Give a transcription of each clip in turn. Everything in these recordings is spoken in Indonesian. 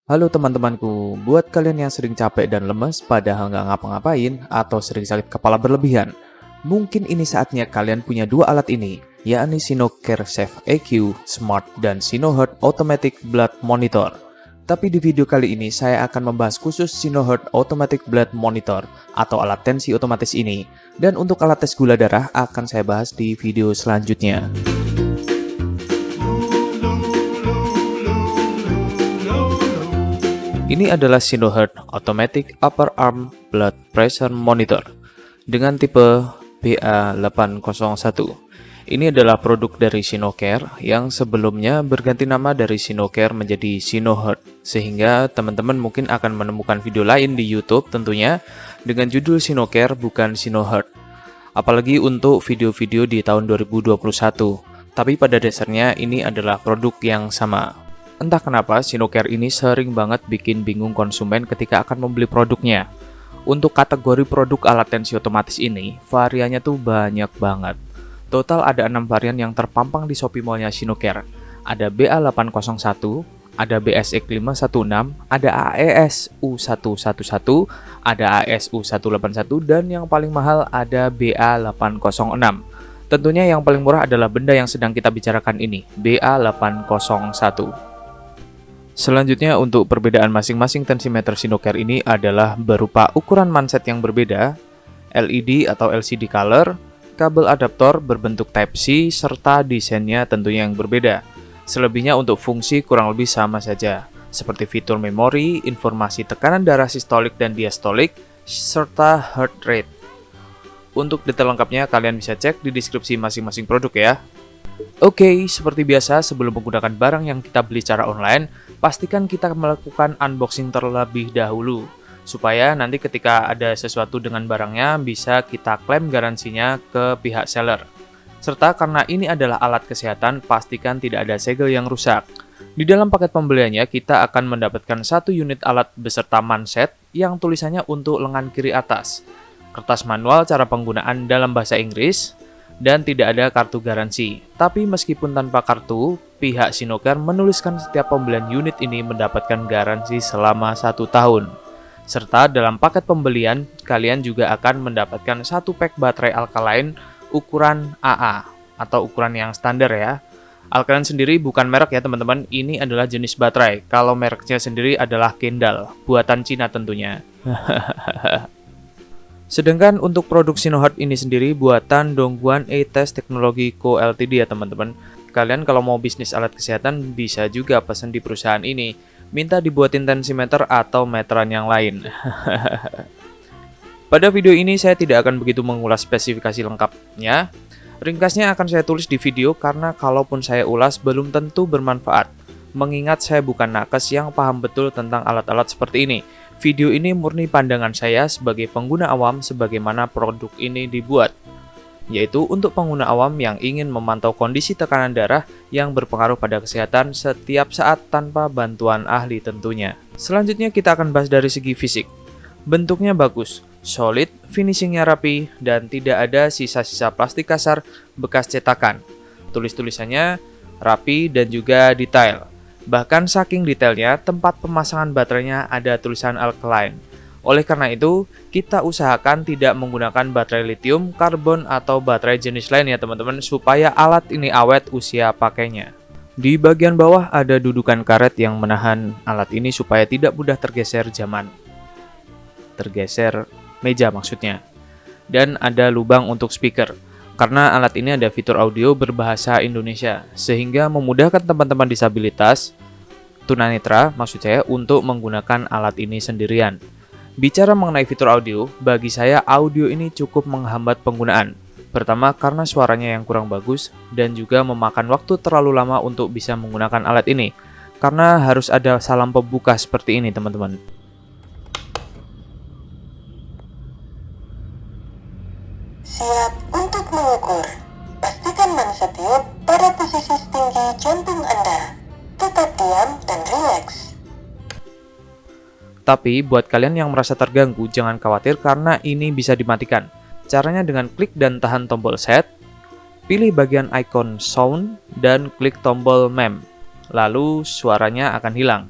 Halo teman-temanku, buat kalian yang sering capek dan lemes padahal nggak ngapa-ngapain atau sering sakit kepala berlebihan, mungkin ini saatnya kalian punya dua alat ini, yakni Sinocare Safe EQ Smart dan Sinoheart Automatic Blood Monitor. Tapi di video kali ini saya akan membahas khusus Sinoheart Automatic Blood Monitor atau alat tensi otomatis ini. Dan untuk alat tes gula darah akan saya bahas di video selanjutnya. Ini adalah Sinoheart Automatic Upper Arm Blood Pressure Monitor dengan tipe BA801. Ini adalah produk dari Sinocare yang sebelumnya berganti nama dari Sinocare menjadi Sinoheart, sehingga teman-teman mungkin akan menemukan video lain di YouTube tentunya dengan judul Sinocare bukan Sinoheart. Apalagi untuk video-video di tahun 2021. Tapi pada dasarnya ini adalah produk yang sama. Entah kenapa Sinocare ini sering banget bikin bingung konsumen ketika akan membeli produknya. Untuk kategori produk alat tensi otomatis ini, variannya tuh banyak banget. Total ada 6 varian yang terpampang di Shopee Mall-nya Sinocare. Ada BA801, ada BSX516, ada AES-U111, ada AES-U181, dan yang paling mahal ada BA806. Tentunya yang paling murah adalah benda yang sedang kita bicarakan ini, BA801. Selanjutnya untuk perbedaan masing-masing tensimeter Sinocare ini adalah berupa ukuran manset yang berbeda, LED atau LCD color, kabel adaptor berbentuk Type-C, serta desainnya tentunya yang berbeda. Selebihnya untuk fungsi kurang lebih sama saja, seperti fitur memori, informasi tekanan darah sistolik dan diastolik, serta heart rate. Untuk detail lengkapnya kalian bisa cek di deskripsi masing-masing produk ya. Oke, seperti biasa sebelum menggunakan barang yang kita beli secara online, pastikan kita melakukan unboxing terlebih dahulu, supaya nanti ketika ada sesuatu dengan barangnya bisa kita klaim garansinya ke pihak seller. Serta karena ini adalah alat kesehatan, pastikan tidak ada segel yang rusak. Di dalam paket pembeliannya, kita akan mendapatkan satu unit alat beserta manset yang tulisannya untuk lengan kiri atas, kertas manual cara penggunaan dalam bahasa Inggris, dan tidak ada kartu garansi. Tapi meskipun tanpa kartu, pihak Sinocare menuliskan setiap pembelian unit ini mendapatkan garansi selama 1 tahun. Serta dalam paket pembelian, kalian juga akan mendapatkan satu pack baterai alkaline ukuran AA atau ukuran yang standar ya. Alkaline sendiri bukan merek ya teman-teman, ini adalah jenis baterai. Kalau mereknya sendiri adalah Kendall, buatan Cina tentunya. Sedangkan untuk produk Sinoheart ini sendiri buatan Dongguan E-Test Teknologi Co. Ltd ya teman-teman. Kalian kalau mau bisnis alat kesehatan bisa juga pesan di perusahaan ini. Minta dibuatin tensimeter atau meteran yang lain. Pada video ini saya tidak akan begitu mengulas spesifikasi lengkapnya. Ringkasnya akan saya tulis di video karena kalaupun saya ulas belum tentu bermanfaat. Mengingat saya bukan nakes yang paham betul tentang alat-alat seperti ini. Video ini murni pandangan saya sebagai pengguna awam sebagaimana produk ini dibuat, yaitu untuk pengguna awam yang ingin memantau kondisi tekanan darah yang berpengaruh pada kesehatan setiap saat tanpa bantuan ahli tentunya. Selanjutnya kita akan bahas dari segi fisik. Bentuknya bagus, solid, finishingnya rapi, dan tidak ada sisa-sisa plastik kasar bekas cetakan. Tulis-tulisannya rapi dan juga detail. Bahkan saking detailnya, tempat pemasangan baterainya ada tulisan alkaline. Oleh karena itu, kita usahakan tidak menggunakan baterai lithium, karbon, atau baterai jenis lain ya teman-teman, supaya alat ini awet usia pakainya. Di bagian bawah ada dudukan karet yang menahan alat ini supaya tidak mudah tergeser meja maksudnya. Dan ada lubang untuk speaker. Karena alat ini ada fitur audio berbahasa Indonesia, sehingga memudahkan teman-teman disabilitas, tunanetra maksud saya, untuk menggunakan alat ini sendirian. Bicara mengenai fitur audio, bagi saya audio ini cukup menghambat penggunaan. Pertama karena suaranya yang kurang bagus, dan juga memakan waktu terlalu lama untuk bisa menggunakan alat ini. Karena harus ada salam pembuka seperti ini teman-teman. Siap untuk mengukur. Pastikan manset tiup pada posisi setinggi jantung Anda. Tetap diam dan rileks. Tapi buat kalian yang merasa terganggu, jangan khawatir karena ini bisa dimatikan. Caranya dengan klik dan tahan tombol set, pilih bagian icon sound, dan klik tombol mem. Lalu suaranya akan hilang.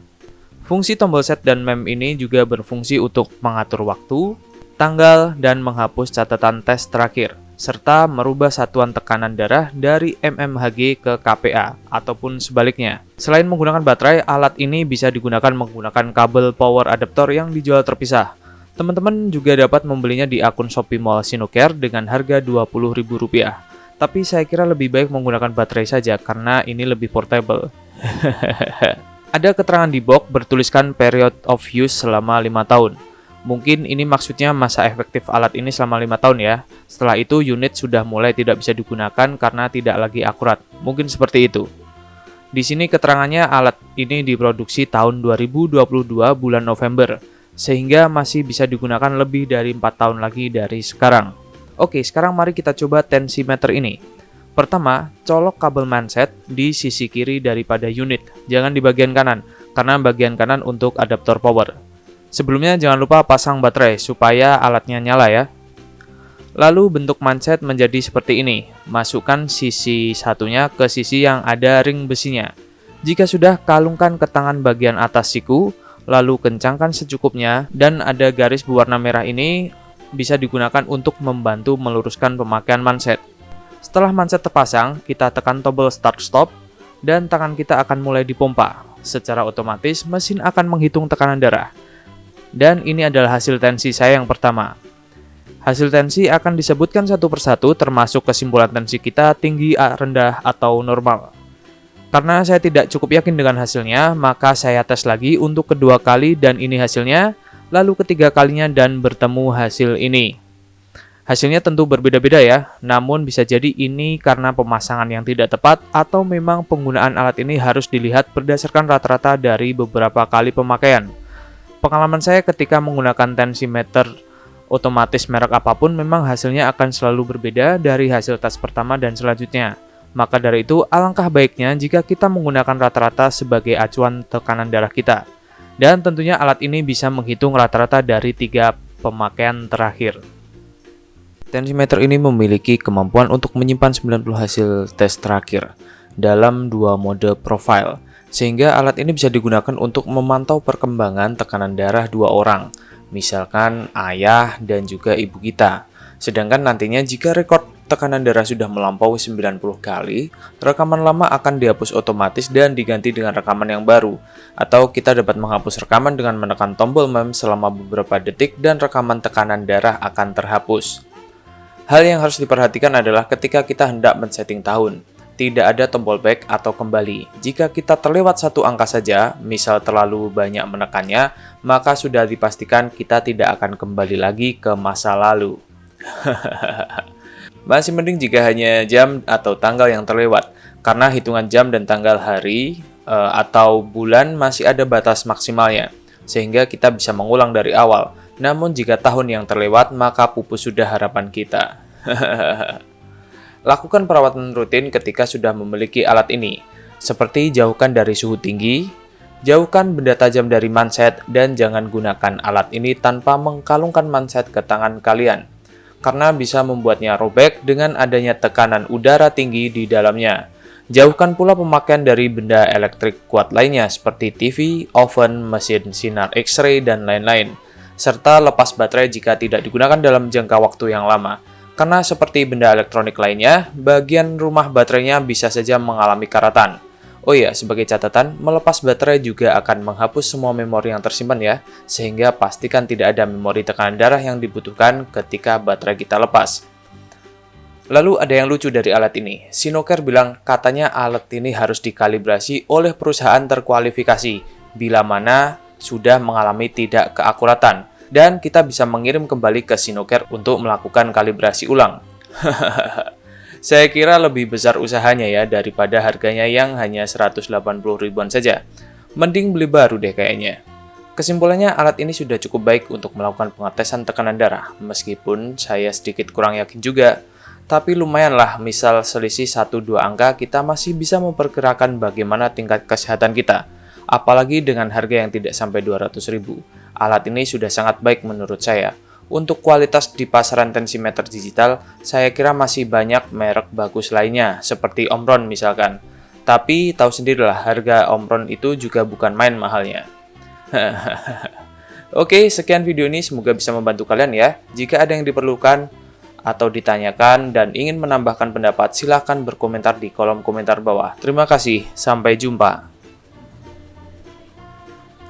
Fungsi tombol set dan mem ini juga berfungsi untuk mengatur waktu, tanggal, dan menghapus catatan tes terakhir, serta merubah satuan tekanan darah dari mmHg ke kPa, ataupun sebaliknya. Selain menggunakan baterai, alat ini bisa digunakan menggunakan kabel power adaptor yang dijual terpisah. Teman-teman juga dapat membelinya di akun Shopee Mall Sinocare dengan harga Rp20.000. Tapi saya kira lebih baik menggunakan baterai saja karena ini lebih portable. Ada keterangan di box bertuliskan period of use selama 5 tahun. Mungkin ini maksudnya masa efektif alat ini selama 5 tahun ya. Setelah itu unit sudah mulai tidak bisa digunakan karena tidak lagi akurat. Mungkin seperti itu. Di sini keterangannya alat ini diproduksi tahun 2022 bulan November, sehingga masih bisa digunakan lebih dari 4 tahun lagi dari sekarang. Oke, sekarang mari kita coba tensimeter ini. Pertama, colok kabel manset di sisi kiri daripada unit, jangan di bagian kanan, karena bagian kanan untuk adaptor power. Sebelumnya jangan lupa pasang baterai supaya alatnya nyala ya. Lalu bentuk manset menjadi seperti ini, masukkan sisi satunya ke sisi yang ada ring besinya. Jika sudah, kalungkan ke tangan bagian atas siku, lalu kencangkan secukupnya, dan ada garis berwarna merah ini bisa digunakan untuk membantu meluruskan pemakaian manset. Setelah manset terpasang, kita tekan tombol start-stop, dan tangan kita akan mulai dipompa. Secara otomatis, mesin akan menghitung tekanan darah. Dan ini adalah hasil tensi saya yang pertama. Hasil tensi akan disebutkan satu persatu, termasuk kesimpulan tensi kita tinggi, rendah, atau normal. Karena saya tidak cukup yakin dengan hasilnya, maka saya tes lagi untuk kedua kali dan ini hasilnya, lalu ketiga kalinya dan bertemu hasil ini. Hasilnya tentu berbeda-beda ya, namun bisa jadi ini karena pemasangan yang tidak tepat atau memang penggunaan alat ini harus dilihat berdasarkan rata-rata dari beberapa kali pemakaian. Pengalaman saya ketika menggunakan tensimeter otomatis merek apapun memang hasilnya akan selalu berbeda dari hasil tes pertama dan selanjutnya. Maka dari itu, alangkah baiknya jika kita menggunakan rata-rata sebagai acuan tekanan darah kita. Dan tentunya alat ini bisa menghitung rata-rata dari 3 pemakaian terakhir. Tensimeter ini memiliki kemampuan untuk menyimpan 90 hasil tes terakhir dalam 2 mode profile, sehingga alat ini bisa digunakan untuk memantau perkembangan tekanan darah 2 orang, misalkan ayah dan juga ibu kita. Sedangkan nantinya jika rekor tekanan darah sudah melampaui 90 kali, rekaman lama akan dihapus otomatis dan diganti dengan rekaman yang baru. Atau kita dapat menghapus rekaman dengan menekan tombol mem selama beberapa detik dan rekaman tekanan darah akan terhapus. Hal yang harus diperhatikan adalah ketika kita hendak men-setting tahun, tidak ada tombol back atau kembali. Jika kita terlewat satu angka saja, misal terlalu banyak menekannya, maka sudah dipastikan kita tidak akan kembali lagi ke masa lalu. Masih mending jika hanya jam atau tanggal yang terlewat, karena hitungan jam dan tanggal hari atau bulan masih ada batas maksimalnya, sehingga kita bisa mengulang dari awal. Namun jika tahun yang terlewat, maka pupus sudah harapan kita. Lakukan perawatan rutin ketika sudah memiliki alat ini, seperti jauhkan dari suhu tinggi, jauhkan benda tajam dari manset, dan jangan gunakan alat ini tanpa mengkalungkan manset ke tangan kalian, karena bisa membuatnya robek dengan adanya tekanan udara tinggi di dalamnya. Jauhkan pula pemakaian dari benda elektrik kuat lainnya seperti TV, oven, mesin sinar X-ray, dan lain-lain. Serta lepas baterai jika tidak digunakan dalam jangka waktu yang lama. Karena seperti benda elektronik lainnya, bagian rumah baterainya bisa saja mengalami karatan. Oh iya, sebagai catatan, melepas baterai juga akan menghapus semua memori yang tersimpan ya, sehingga pastikan tidak ada memori tekanan darah yang dibutuhkan ketika baterai kita lepas. Lalu ada yang lucu dari alat ini. Sinocare bilang katanya alat ini harus dikalibrasi oleh perusahaan terkualifikasi, bila mana sudah mengalami tidak keakuratan, dan kita bisa mengirim kembali ke Sinocare untuk melakukan kalibrasi ulang. Saya kira lebih besar usahanya ya daripada harganya yang hanya 180 ribuan saja. Mending beli baru deh kayaknya. Kesimpulannya, alat ini sudah cukup baik untuk melakukan pengetesan tekanan darah, meskipun saya sedikit kurang yakin juga. Tapi lumayanlah, misal selisih 1-2 angka, kita masih bisa memperkirakan bagaimana tingkat kesehatan kita. Apalagi dengan harga yang tidak sampai 200 ribu. Alat ini sudah sangat baik menurut saya. Untuk kualitas di pasaran tensimeter digital, saya kira masih banyak merek bagus lainnya, seperti Omron misalkan. Tapi tahu sendirilah, harga Omron itu juga bukan main mahalnya. Oke, sekian video ini, semoga bisa membantu kalian ya. Jika ada yang diperlukan atau ditanyakan dan ingin menambahkan pendapat, silahkan berkomentar di kolom komentar bawah. Terima kasih, sampai jumpa.